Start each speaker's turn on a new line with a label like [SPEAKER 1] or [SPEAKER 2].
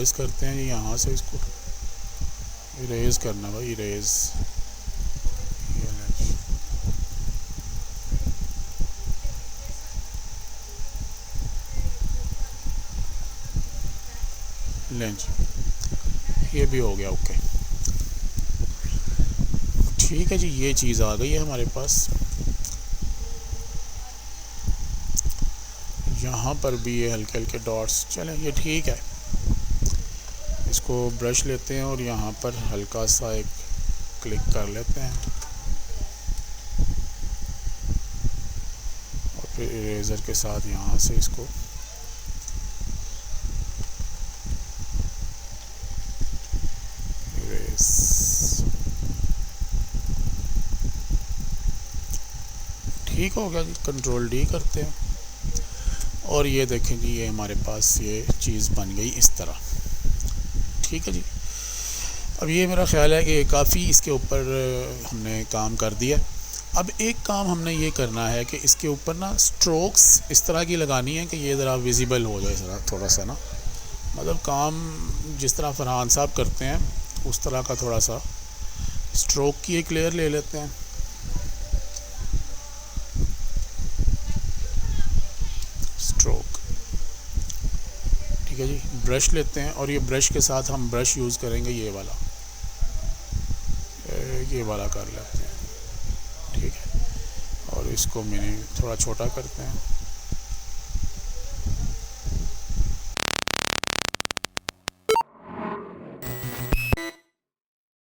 [SPEAKER 1] Erase करते हैं यहाँ से, इसको इरेज़ करना भाई, इरेज़। लेंज, ये भी हो गया, ओके। ठीक है जी, ये चीज़ आ गई है हमारे पास। यहाँ पर भी ये हल्के हल्के डॉट्स, चलें ये ठीक है। इसको ब्रश लेते हैं और यहाँ पर हल्का सा एक क्लिक कर लेते हैं और फिर इरेज़र के साथ यहाँ से इसको इरेज़। ठीक हो गया जी, कंट्रोल डी करते हैं और ये देखें जी, ये हमारे पास ये चीज़ बन गई इस तरह। ठीक है जी, अब ये मेरा ख़्याल है कि काफ़ी इसके ऊपर हमने काम कर दिया। अब एक काम हमने ये करना है कि इसके ऊपर ना स्ट्रोक्स इस तरह की लगानी है कि ये ज़रा विजिबल हो जाए ज़रा थोड़ा सा ना, मतलब काम जिस तरह फरहान साहब करते हैं उस तरह का थोड़ा सा स्ट्रोक की एक लेयर ले लेते हैं। स्ट्रोक, ठीक है जी। ब्रश लेते हैं और ये ब्रश के साथ हम ब्रश यूज़ करेंगे, ये वाला कर लेते हैं। ठीक है, और इसको मैंने थोड़ा छोटा करते हैं।